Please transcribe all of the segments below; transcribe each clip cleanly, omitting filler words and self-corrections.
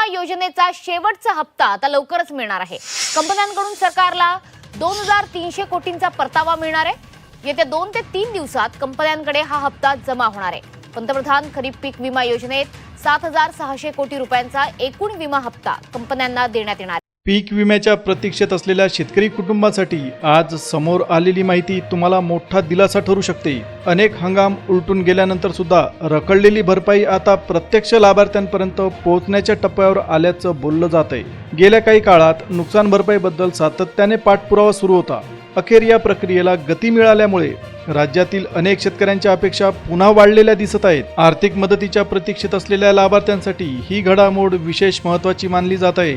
योजनेचा शेवटचा हप्ता आता लवकरच मिळणार आहे। कंपन्यांकडून सरकारला 2300 कोटींचा परतावा मिळणार आहे। येत्या 2 ते 3 दिवसात कंपन्यांकडे हा हप्ता जमा होणार आहे। पंतप्रधान खरीप पीक विमा योजनेत 7600 कोटी रुपयांचा एकूण विमा हप्ता कंपन्यांना देण्यात येणार आहे। पीक विम्याच्या प्रतीक्षेत असलेल्या शेतकरी कुटुंबासाठी आज समोर आलेली माहिती तुम्हाला मोठा दिलासा ठरू शकते। अनेक हंगाम उलटून गेल्यानंतर सुद्धा रखडलेली भरपाई आता प्रत्यक्ष लाभार्थ्यांपर्यंत पोहोचण्याच्या टप्प्यावर आल्याचं बोललं जात आहे। गेल्या काही काळात नुकसान भरपाईबद्दल सातत्याने पाठपुरावा सुरू होता। अखेर या प्रक्रियेला गती मिळाल्यामुळे राज्यातील अनेक शेतकऱ्यांच्या अपेक्षा पुन्हा वाढलेल्या दिसत आहेत। आर्थिक मदतीच्या प्रतीक्षेत असलेल्या लाभार्थ्यांसाठी ही घडामोड विशेष महत्त्वाची मानली जात आहे,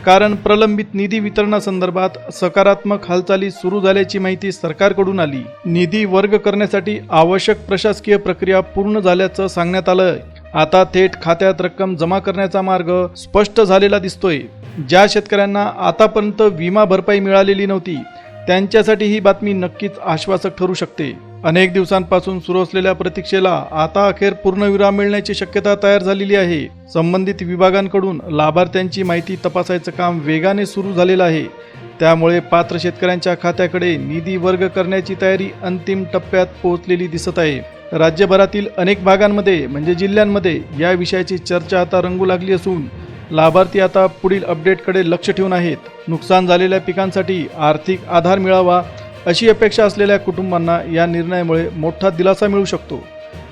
कारण प्रलंबित निधी वितरणासंदर्भात सकारात्मक हालचाली सुरू झाल्याची माहिती सरकारकडून आली। निधी वर्ग करण्यासाठी आवश्यक प्रशासकीय प्रक्रिया पूर्ण झाल्याचं सांगण्यात आलं। आता थेट खात्यात रक्कम जमा करण्याचा मार्ग स्पष्ट झालेला दिसतोय। ज्या शेतकऱ्यांना आतापर्यंत विमा भरपाई मिळालेली नव्हती त्यांच्यासाठी ही बातमी नक्कीच आश्वासक ठरू शकते। अनेक दिवसांपासून सुरू असलेल्या प्रतीक्षेला आता अखेर पूर्णविराम मिळण्याची शक्यता तयार झालेली आहे। संबंधित विभागांकडून लाभार्थ्यांची माहिती तपासायचं काम वेगाने सुरू झालेलं आहे। त्यामुळे पात्र शेतकऱ्यांच्या खात्याकडे निधी वर्ग करण्याची तयारी अंतिम टप्प्यात पोहोचलेली दिसत आहे। राज्यभरातील अनेक भागांमध्ये म्हणजे जिल्ह्यांमध्ये या विषयाची चर्चा आता रंगू लागली असून लाभार्थी आता पुढील अपडेटकडे लक्ष ठेवून आहेत। नुकसान झालेल्या पिकांसाठी आर्थिक आधार मिळावा अशी अपेक्षा असलेल्या कुटुंबांना या निर्णयामुळे मोठा दिलासा मिळू शकतो।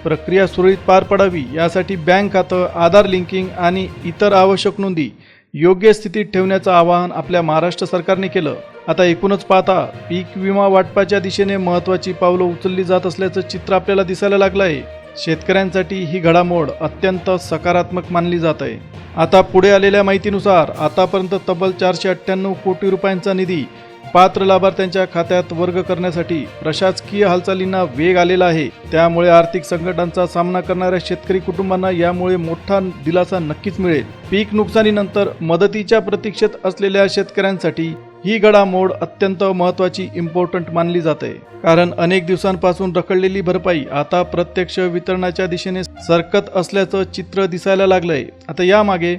प्रक्रिया सुरळीत पार पडावी यासाठी बँक खातं, आधार लिंकिंग आणि इतर आवश्यक नोंदी योग्य स्थितीत ठेवण्याचं आवाहन आपल्या महाराष्ट्र सरकारने केलं। आता एकूणच पाहता पीक विमा वाटपाच्या दिशेने महत्त्वाची पावलं उचलली जात असल्याचं चित्र आपल्याला दिसायला लागलं आहे। शेतकऱ्यांसाठी ही घडामोड अत्यंत सकारात्मक मानली जात आहे। आता पुढे आलेल्या माहितीनुसार आतापर्यंत तब्बल 498 कोटी रुपयांचा निधी पात्र लाभार्थ्यांच्या खात्यात वर्ग करण्यासाठी प्रशासकीय हालचालींना वेग आलेला आहे। त्यामुळे आर्थिक संकटांचा सामना करणाऱ्या शेतकरी कुटुंबांना यामुळे मोठा दिलासा नक्कीच मिळेल। पीक नुकसानीनंतर मदतीच्या प्रतीक्षेत असलेल्या शेतकऱ्यांसाठी ही घडामोड अत्यंत महत्त्वाची इम्पॉर्टंट मानली जाते, कारण अनेक दिवसांपासून रखडलेली भरपाई आता प्रत्यक्ष वितरणाच्या दिशेने सरकत असल्याचं चित्र दिसायला लागलंय। आता यामागे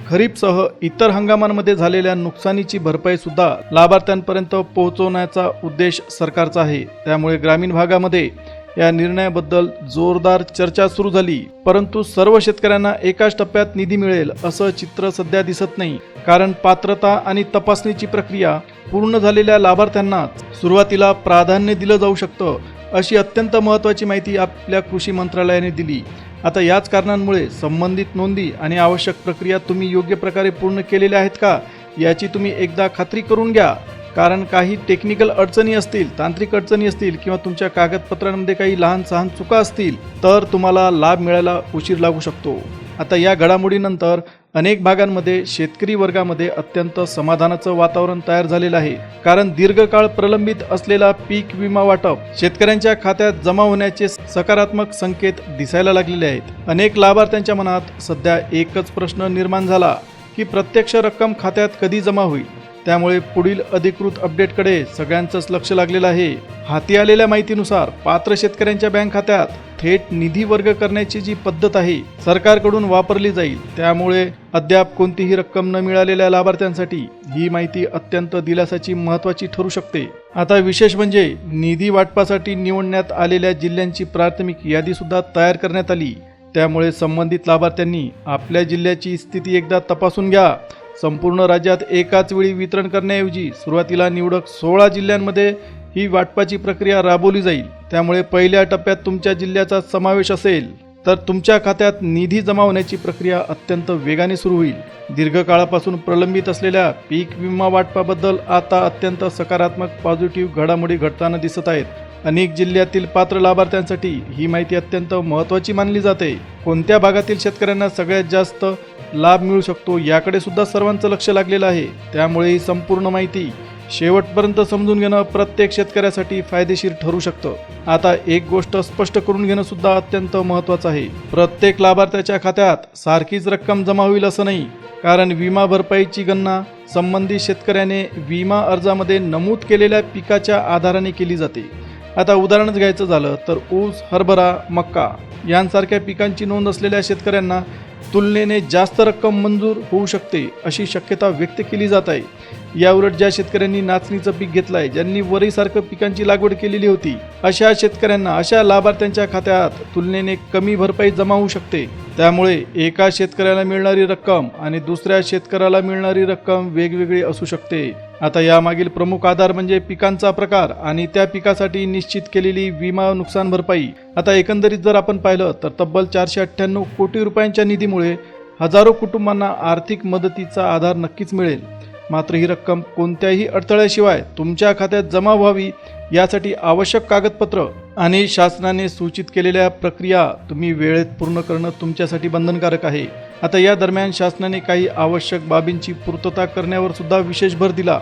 खरीपसह इतर हंगामांमध्ये झालेल्या नुकसानीची भरपाई सुद्धा लाभार्थ्यांपर्यंत पोहोचवण्याचा उद्देश सरकारचा आहे। त्यामुळे ग्रामीण भागामध्ये या निर्णयाबद्दल जोरदार चर्चा सुरू झाली, परंतु सर्व शेतकऱ्यांना एकाच टप्प्यात निधी मिळेल असं चित्र सध्या दिसत नाही, कारण पात्रता आणि तपासणीची प्रक्रिया पूर्ण झालेल्या लाभार्थ्यांना सुरुवातीला प्राधान्य दिलं जाऊ शकतं अशी अत्यंत महत्त्वाची माहिती आपल्या कृषी मंत्रालयाने दिली। आता याच कारणांमुळे संबंधित नोंदी आणि आवश्यक प्रक्रिया तुम्ही योग्य प्रकारे पूर्ण केलेल्या आहेत का याची तुम्ही एकदा खात्री करून घ्या, कारण काही टेक्निकल अडचणी असतील, तांत्रिक अडचणी असतील किंवा तुमच्या कागदपत्रांमध्ये काही लहान सहान चुका असतील तर तुम्हाला लाभ मिळायला उशीर लागू शकतो। आता या घडामोडीनंतर अनेक भागांमध्ये शेतकरी वर्गामध्ये अत्यंत समाधानाचं वातावरण तयार झालेलं आहे, कारण दीर्घकाळ प्रलंबित असलेला पीक विमा वाटप शेतकऱ्यांच्या खात्यात जमा होण्याचे सकारात्मक संकेत दिसायला लागलेले आहेत। अनेक लाभार्थ्यांच्या मनात सध्या एकच प्रश्न निर्माण झाला की प्रत्यक्ष रक्कम खात्यात कधी जमा होईल। त्यामुळे पुढील अधिकृत अपडेटकडे सगळ्यांचंच लक्ष लागलेलं आहे। हाती आलेल्या माहितीनुसार पात्र शेतकऱ्यांच्या बँक खात्यात थेट निधी वर्ग करण्याची जी पद्धत आहे सरकारकडून वापरली जाईल। त्यामुळे अद्याप कोणतीही रक्कम न मिळालेल्या लाभार्थ्यांसाठी ही माहिती अत्यंत दिलासाची महत्त्वाची ठरू शकते। आता विशेष म्हणजे निधी वाटपासाठी निवडण्यात आलेल्या जिल्ह्यांची प्राथमिक यादी सुद्धा तयार करण्यात आली। त्यामुळे संबंधित लाभार्थ्यांनी आपल्या जिल्ह्याची स्थिती एकदा तपासून घ्या। संपूर्ण राज्यात एकाच वेळी वितरण करण्याऐवजी सुरुवातीला निवडक 16 जिल्ह्यांमध्ये ही वाटपाची प्रक्रिया राबवली जाईल। त्यामुळे पहिल्या टप्प्यात तुमच्या जिल्ह्याचा समावेश असेल तर तुमच्या खात्यात निधी जमा होण्याची प्रक्रिया अत्यंत वेगाने सुरू होईल। दीर्घकाळापासून प्रलंबित असलेल्या पीक विमा वाटपाबद्दल आता अत्यंत सकारात्मक पॉझिटिव्ह घडामोडी घडताना दिसत आहेत। अनेक जिल्ह्यातील पात्र लाभार्थ्यांसाठी ही माहिती अत्यंत महत्त्वाची मानली जाते। कोणत्या भागातील शेतकऱ्यांना सगळ्यात जास्त लाभ मिळू शकतो याकडे सुद्धा सर्वांचं लक्ष लागलेलं आहे। त्यामुळे ही संपूर्ण माहिती शेवटपर्यंत समजून घेणं प्रत्येक शेतकऱ्यासाठी फायदेशीर ठरू शकतं। आता एक गोष्ट स्पष्ट करून घेणं सुद्धा अत्यंत महत्त्वाचं आहे। प्रत्येक लाभार्थ्याच्या खात्यात सारखीच रक्कम जमा होईल असं नाही, कारण विमा भरपाईची गणना संबंधित शेतकऱ्याने विमा अर्जामध्ये नमूद केलेल्या पिकाच्या आधाराने केली जाते। आता उदाहरणच घ्यायचं झालं तर ऊस, हरभरा, मक्का यांसारख्या पिकांची नोंद असलेल्या शेतकऱ्यांना तुलनेने जास्त रक्कम मंजूर होऊ शकते अशी शक्यता व्यक्त केली जात आहे. याउलट ज्या शेतकऱ्यांनी नाचणीचं पीक घेतलंय, ज्यांनी वरीसारखं पिकांची लागवड केलेली होती, अशा शेतकऱ्यांना, अशा लाभार्थ्यांच्या खात्यात तुलनेने कमी भरपाई जमा होऊ शकते. त्यामुळे एका शेतकऱ्याला मिळणारी रक्कम आणि दुसऱ्या शेतकऱ्याला मिळणारी रक्कम वेगवेगळी असू शकते. आता यामागील प्रमुख आधार म्हणजे पिकांचा प्रकार आणि त्या पिकासाठी निश्चित केलेली विमा नुकसान भरपाई. आता एकंदरीत जर आपण पाहिलं तर तब्बल 498 कोटी रुपयांच्या निधीमुळे हजारो कुटुंबांना आर्थिक मदतीचा आधार नक्कीच मिळेल. मात्र ही रक्कम कोणत्याही अडथळ्याशिवाय तुमच्या खात्यात जमा व्हावी यासाठी आवश्यक कागदपत्र आणि शासनाने सूचित केलेल्या प्रक्रिया तुम्ही वेळेत पूर्ण करणं तुमच्यासाठी बंधनकारक आहे. आता या दरम्यान शासनाने काही आवश्यक बाबींची पूर्तता करण्यावर सुद्धा विशेष भर दिला.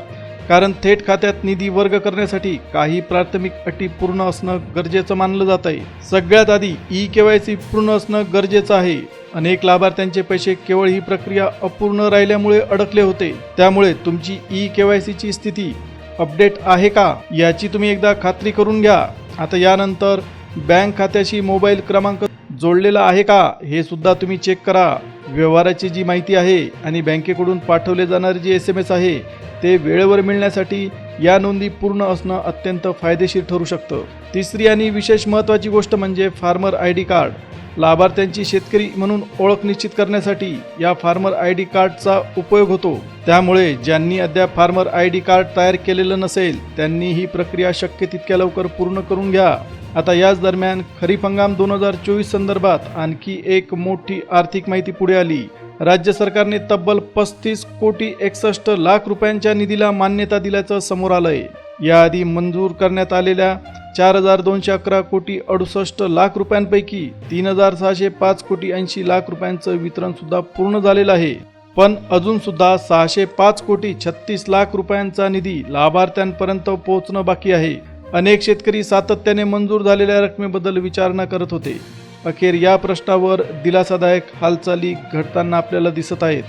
कारण थेट खात्यात निधी वर्ग करण्यासाठी काही प्राथमिक अटी पूर्ण असणं गरजेचं मानलं जात आहे. सगळ्यात आधी ई-KYC पूर्ण असणं गरजेचं आहे. अनेक लाभार्थ्यांचे पैसे केवळ ही प्रक्रिया अपूर्ण राहिल्यामुळे अडकले होते. त्यामुळे तुमची ई-KYC ची स्थिती अपडेट आहे का याची तुम्ही एकदा खात्री करून घ्या. आता यानंतर बँक खात्याशी मोबाईल क्रमांक जोडलेला आहे का हे सुद्धा तुम्ही चेक करा. व्यवहाराची जी माहिती आहे आणि बँकेकडून पाठवले जाणारे जे SMS आहे ते वेळेवर मिळण्यासाठी या नोंदी पूर्ण असणं अत्यंत फायदेशीर ठरू शकतं. तिसरी आणि विशेष महत्त्वाची गोष्ट म्हणजे फार्मर ID कार्ड. लाभार्थ्यांची शेतकरी म्हणून ओळख निश्चित करण्यासाठी या फार्मर ID कार्डचा उपयोग होतो. त्यामुळे ज्यांनी अद्याप फार्मर ID कार्ड तयार केलेलं नसेल त्यांनी ही प्रक्रिया शक्य तितक्या लवकर पूर्ण करून घ्या. आता याच दरम्यान खरीप हंगाम 2024 संदर्भात आणखी एक मोठी आर्थिक माहिती पुढे आली. राज्य सरकारने तब्बल 35 कोटी 61 लाख रुपयांच्या निधीला मान्यता दिल्याचं समोर आलंय. याआधी मंजूर करण्यात आलेल्या 4,211 कोटी 68 लाख रुपयांपैकी 3,605 कोटी 80 लाख रुपयांचं वितरण सुद्धा पूर्ण झालेलं आहे. पण अजून सुद्धा 605 कोटी 36 लाख रुपयांचा निधी लाभार्थ्यांपर्यंत पोहोचणं बाकी आहे. अनेक शेतकरी सातत्याने मंजूर झालेल्या रकमेबद्दल विचारणा करत होते. अखेर या प्रश्नावर दिलासादायक हालचाली घडताना आपल्याला दिसत आहेत.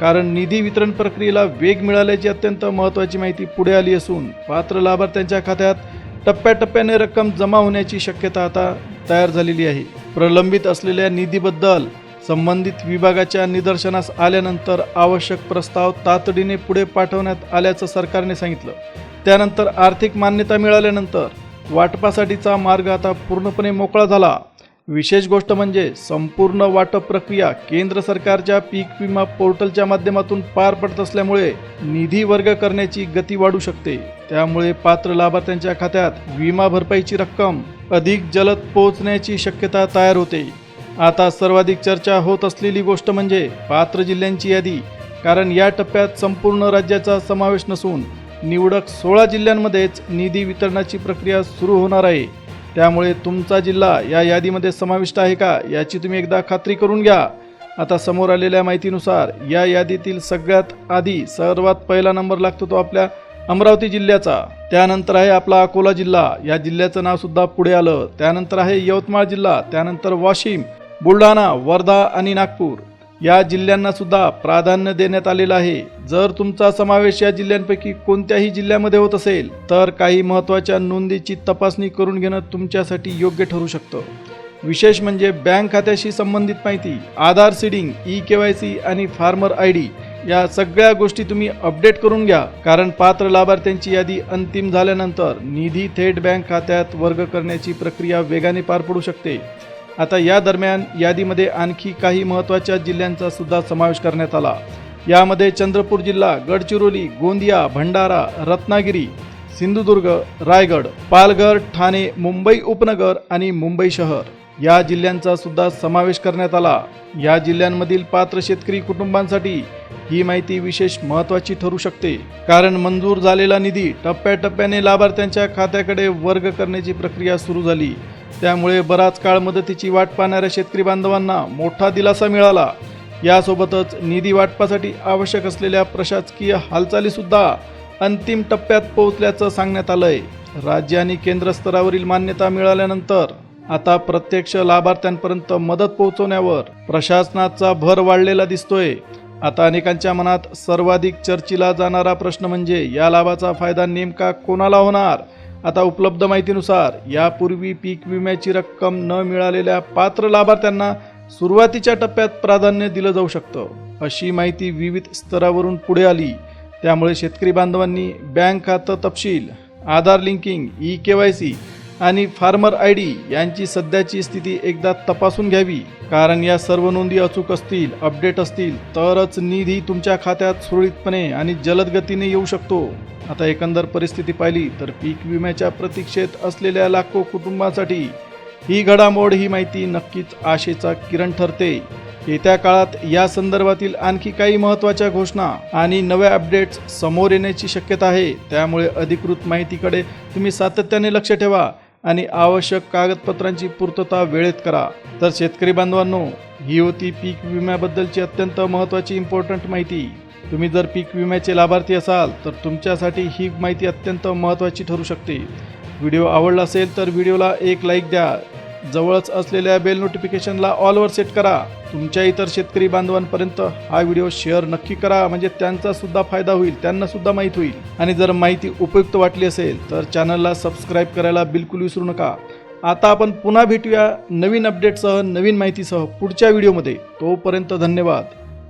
कारण निधी वितरण प्रक्रियेला वेग मिळाल्याची अत्यंत महत्त्वाची माहिती पुढे आली असून पात्र लाभार्थ्यांच्या खात्यात टप्प्याटप्प्याने रक्कम जमा होण्याची शक्यता आता तयार झालेली आहे. प्रलंबित असलेल्या निधीबद्दल संबंधित विभागाच्या निदर्शनास आल्यानंतर आवश्यक प्रस्ताव तातडीने पुढे पाठवण्यात आल्याचं सरकारने सांगितलं. त्यानंतर आर्थिक मान्यता मिळाल्यानंतर वाटपासाठीचा मार्ग आता पूर्णपणे मोकळा झाला. विशेष गोष्ट म्हणजे संपूर्ण वाटप प्रक्रिया केंद्र सरकारच्या पीक विमा पोर्टलच्या माध्यमातून पार पडत असल्यामुळे निधी वर्ग करण्याची गती वाढू शकते. त्यामुळे पात्र लाभार्थ्यांच्या खात्यात विमा भरपाईची रक्कम अधिक जलद पोहोचण्याची शक्यता तयार होते. आता सर्वाधिक चर्चा होत असलेली गोष्ट म्हणजे पात्र जिल्ह्यांची यादी. कारण या टप्प्यात संपूर्ण राज्याचा समावेश नसून निवडक 16 जिल्ह्यांमध्येच निधी वितरणाची प्रक्रिया सुरू होणार आहे. त्यामुळे तुमचा जिल्हा या यादीमध्ये समाविष्ट आहे का याची तुम्ही एकदा खात्री करून घ्या. आता समोर आलेल्या माहितीनुसार या यादीतील सगळ्यात आधी सर्वात पहिला नंबर लागतो तो आपल्या अमरावती जिल्ह्याचा. त्यानंतर आहे आपला अकोला जिल्हा. या जिल्ह्याचं नाव सुद्धा पुढे आलं. त्यानंतर आहे यवतमाळ जिल्हा. त्यानंतर वाशिम, बुलढाणा, वर्धा आणि नागपूर या जिल्ह्यांना सुद्धा प्राधान्य देण्यात आलेलं आहे. जर तुमचा समावेश या जिल्ह्यांपैकी कोणत्याही जिल्ह्यामध्ये होत असेल तर काही महत्त्वाच्या नोंदीची तपासणी करून घेणं तुमच्यासाठी योग्य ठरू शकतं. विशेष म्हणजे बँक खात्याशी संबंधित माहिती, आधार सीडिंग, ई-KYC आणि फार्मर ID या सगळ्या गोष्टी तुम्ही अपडेट करून घ्या. कारण पात्र लाभार्थ्यांची यादी अंतिम झाल्यानंतर निधी थेट बँक खात्यात वर्ग करण्याची प्रक्रिया वेगाने पार पडू शकते. आता या दरम्यान यादीमध्ये आणखी काही महत्त्वाच्या जिल्ह्यांचा सुद्धा समावेश करण्यात आला. यामध्ये चंद्रपूर जिल्हा, गडचिरोली, गोंदिया, भंडारा, रत्नागिरी, सिंधुदुर्ग, रायगड, पालघर, ठाणे, मुंबई उपनगर आणि मुंबई शहर या जिल्ह्यांचा सुद्धा समावेश करण्यात आला. या जिल्ह्यांमधील पात्र शेतकरी कुटुंबांसाठी ही माहिती विशेष महत्त्वाची ठरू शकते. कारण मंजूर झालेला निधी टप्प्याटप्प्याने लाभार्थ्यांच्या खात्याकडे वर्ग करण्याची प्रक्रिया सुरू झाली. त्यामुळे बराच काळ मदतीची वाट पाहणाऱ्या शेतकरी बांधवांना मोठा दिलासा मिळाला. यासोबतच निधी वाटपासाठी आवश्यक असलेल्या प्रशासकीय हालचाली सुद्धा अंतिम टप्प्यात पोहोचल्याचं सांगण्यात आलंय. राज्य आणि केंद्र स्तरावरील मान्यता मिळाल्यानंतर आता प्रत्यक्ष लाभार्थ्यांपर्यंत मदत पोहोचवण्यावर प्रशासनाचा भर वाढलेला दिसतोय. आता अनेकांच्या मनात सर्वाधिक चर्चेला जाणारा प्रश्न म्हणजे या लाभाचा फायदा नेमका कोणाला होणार आता उपलब्ध माहितीनुसार यापूर्वी पीक विम्याची रक्कम न मिळालेल्या पात्र लाभार्थ्यांना सुरुवातीच्या टप्प्यात प्राधान्य दिलं जाऊ शकतं, अशी माहिती विविध स्तरावरून पुढे आली. त्यामुळे शेतकरी बांधवांनी बँक खातं तपशील, आधार लिंकिंग, KYC आणि फार्मर ID यांची सध्याची स्थिती एकदा तपासून घ्यावी. कारण या सर्व नोंदी अचूक असतील, अपडेट असतील तरच निधी तुमच्या खात्यात सुरळीतपणे आणि जलद गतीने येऊ शकतो. आता एकंदर परिस्थिती पाहिली तर पीक विम्याच्या प्रतीक्षेत असलेल्या लाखो कुटुंबांसाठी ही घडामोड, ही माहिती नक्कीच आशेचा किरण ठरते. येत्या काळात या संदर्भातील आणखी काही महत्त्वाच्या घोषणा आणि नव्या अपडेट्स समोर येण्याची शक्यता आहे. त्यामुळे अधिकृत माहितीकडे तुम्ही सातत्याने लक्ष ठेवा आणि आवश्यक कागदपत्रांची पूर्तता वेळेत करा. तर शेतकरी बांधवांनो, ही होती पीक विम्याबद्दलची अत्यंत महत्त्वाची इम्पॉर्टंट माहिती. तुम्ही जर पीक विम्याचे लाभार्थी असाल तर तुमच्यासाठी ही माहिती अत्यंत महत्त्वाची ठरू शकते. व्हिडिओ आवडला असेल तर व्हिडिओला एक लाईक द्या. जवळच असलेल्या बेल नोटिफिकेशनला ऑलवर सेट करा. तुमच्या इतर शेतकरी बांधवांपर्यंत हा व्हिडिओ शेअर नक्की करा, म्हणजे त्यांचा सुद्धा फायदा होईल, त्यांना सुद्धा माहीत होईल. आणि जर माहिती उपयुक्त वाटली असेल तर चॅनलला सबस्क्राईब करायला बिलकुल विसरू नका. आता आपण पुन्हा भेटूया नवीन अपडेटसह, नवीन माहितीसह पुढच्या व्हिडिओमध्ये. तोपर्यंत धन्यवाद.